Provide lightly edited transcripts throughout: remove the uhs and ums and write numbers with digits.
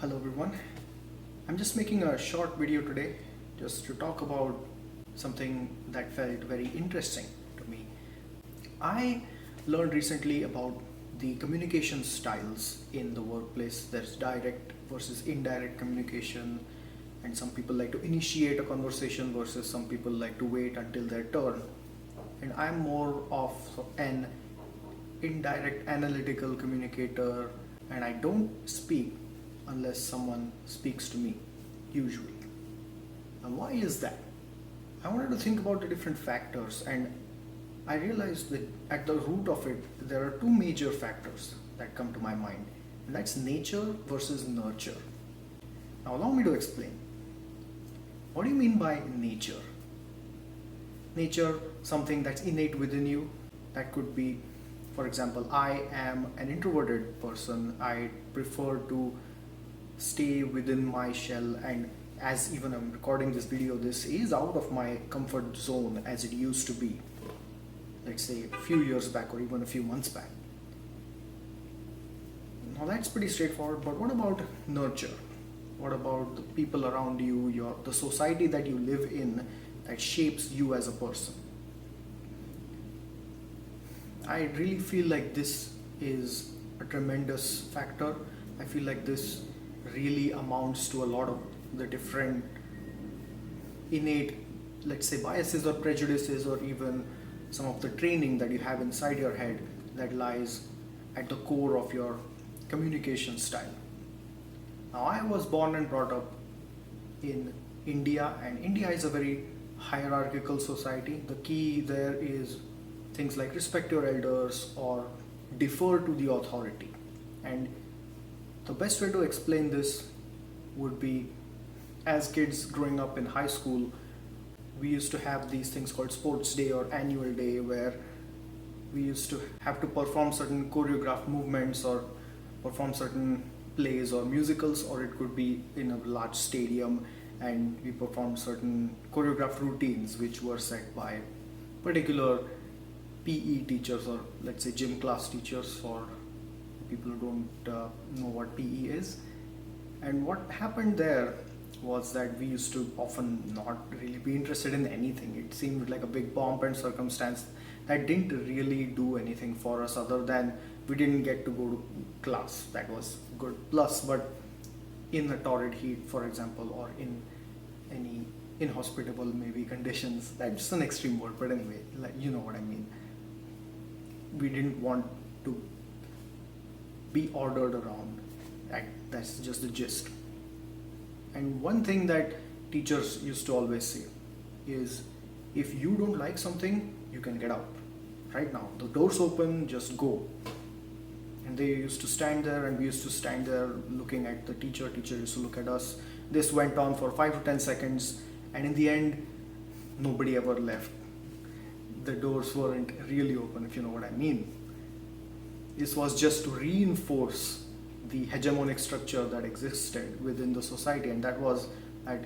Hello everyone. I'm just making a short video today just to talk about something that felt very interesting to me. I learned recently about the communication styles in the workplace. There's direct versus indirect communication, and some people like to initiate a conversation versus some people like to wait until their turn. And I'm more of an indirect analytical communicator, and I don't speak unless someone speaks to me, usually. And why is that? I wanted to think about the different factors, and I realized that at the root of it, there are two major factors that come to my mind, and that's nature versus nurture. Now, allow me to explain. What do you mean by nature? Nature, something that's innate within you. That could be, for example, I am an introverted person. I prefer to stay within my shell, and as even I'm recording this video, this is out of my comfort zone as it used to be, let's say a few years back or even a few months back. Now that's pretty straightforward, but what about nurture? What about the people around you, the society that you live in that shapes you as a person? I really feel like this is a tremendous factor. I feel like this really amounts to a lot of the different innate, let's say, biases or prejudices, or even some of the training that you have inside your head that lies at the core of your communication style. Now, I was born and brought up in India, and India is a very hierarchical society. The key there is things like respect your elders or defer to the authority. And the best way to explain this would be, as kids growing up in high school, we used to have these things called sports day or annual day, where we used to have to perform certain choreographed movements or perform certain plays or musicals, or it could be in a large stadium, and we performed certain choreographed routines which were set by particular PE teachers, or let's say gym class teachers for people who don't know what PE is. And what happened there was that we used to often not really be interested in anything. It seemed like a big pomp and circumstance that didn't really do anything for us other than we didn't get to go to class. That was good plus, but in the torrid heat, for example, or in any inhospitable maybe conditions, that's an extreme word, but anyway, like, you know what I mean. We didn't want to be ordered around. That's just the gist. And one thing that teachers used to always say is, if you don't like something, you can get out right now. The door's open, just go. And they used to stand there, and we used to stand there looking at the teacher. Teacher used to look at us. This went on for 5 to 10 seconds, and in the end, nobody ever left. The doors weren't really open, if you know what I mean. This was just to reinforce the hegemonic structure that existed within the society, and that was that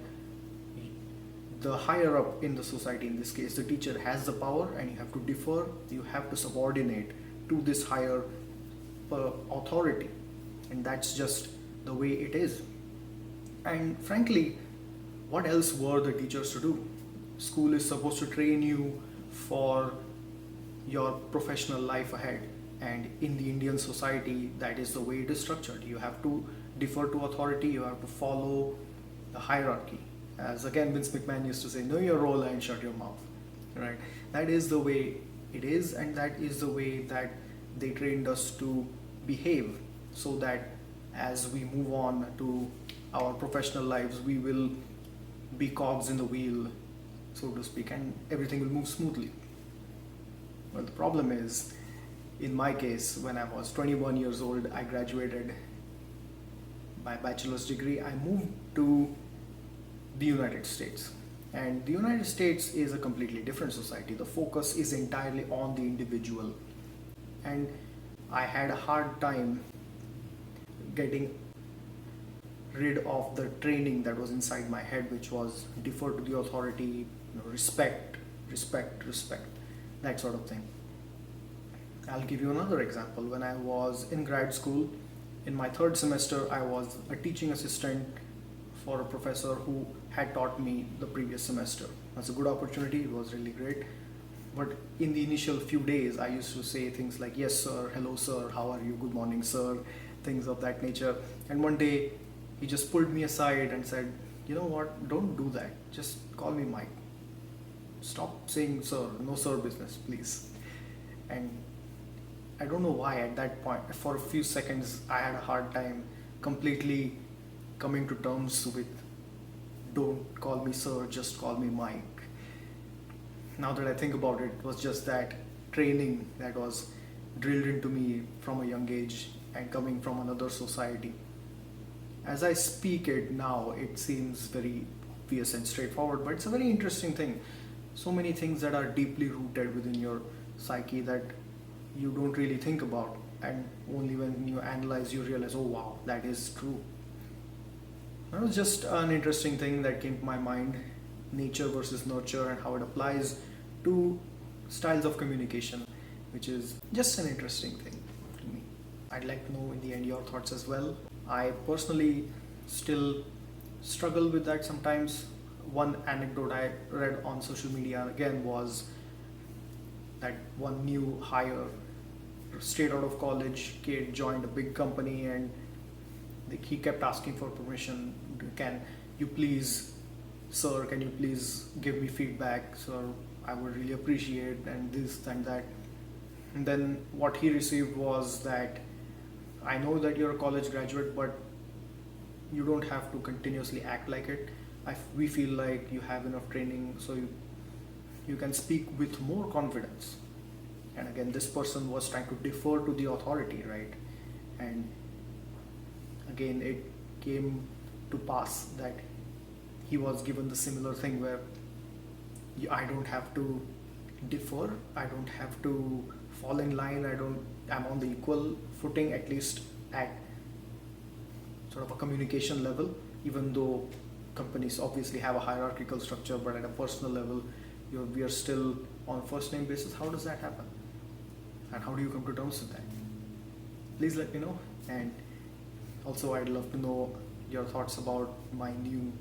the higher up in the society, in this case the teacher, has the power, and you have to defer, you have to subordinate to this higher authority, and that's just the way it is. And frankly, what else were the teachers to do? School is supposed to train you for your professional life ahead, and in the Indian society, that is the way it is structured. You have to defer to authority, you have to follow the hierarchy. As again Vince McMahon used to say, know your role and shut your mouth, right? That is the way it is, and that is the way that they trained us to behave, so that as we move on to our professional lives, we will be cogs in the wheel, so to speak, and everything will move smoothly. Well, the problem is, in my case, when I was 21 years old, I graduated my bachelor's degree. I moved to the United States. And the United States is a completely different society. The focus is entirely on the individual. And I had a hard time getting rid of the training that was inside my head, which was defer to the authority, respect, that sort of thing. I'll give you another example. When I was in grad school in my third semester, I was a teaching assistant for a professor who had taught me the previous semester. That's a good opportunity, it was really great. But in the initial few days, I used to say things like, yes, sir, hello, sir, how are you, good morning, sir, things of that nature. And one day, he just pulled me aside and said, you know what, don't do that, just call me Mike. Stop saying sir, no sir business, please. And I don't know why at that point, for a few seconds, I had a hard time completely coming to terms with don't call me sir, just call me Mike. Now that I think about it, it was just that training that was drilled into me from a young age and coming from another society. As I speak it now, it seems very obvious and straightforward, but it's a very interesting thing. So many things that are deeply rooted within your psyche that you don't really think about, and only when you analyze you realize, oh wow, that is true. That was just an interesting thing that came to my mind, nature versus nurture and how it applies to styles of communication, which is just an interesting thing to me. I'd like to know in the end your thoughts as well. I personally still struggle with that sometimes. One anecdote I read on social media again was that one new hire, straight out of college kid, joined a big company, and he kept asking for permission. Can you please, sir, can you please give me feedback, sir? I would really appreciate, and this and that. And then what he received was that, I know that you're a college graduate, but you don't have to continuously act like it. We feel like you have enough training, so you can speak with more confidence. And again, this person was trying to defer to the authority, right? And again, it came to pass that he was given the similar thing where I don't have to defer, I don't have to fall in line, I'm on the equal footing, at least at sort of a communication level, even though companies obviously have a hierarchical structure, but at a personal level, we are still on first name basis. How does that happen? And how do you come to terms with that? Please let me know. And also, I'd love to know your thoughts about my new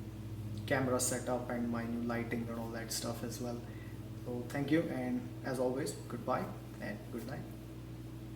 camera setup and my new lighting and all that stuff as well. So thank you, and as always, goodbye and good night.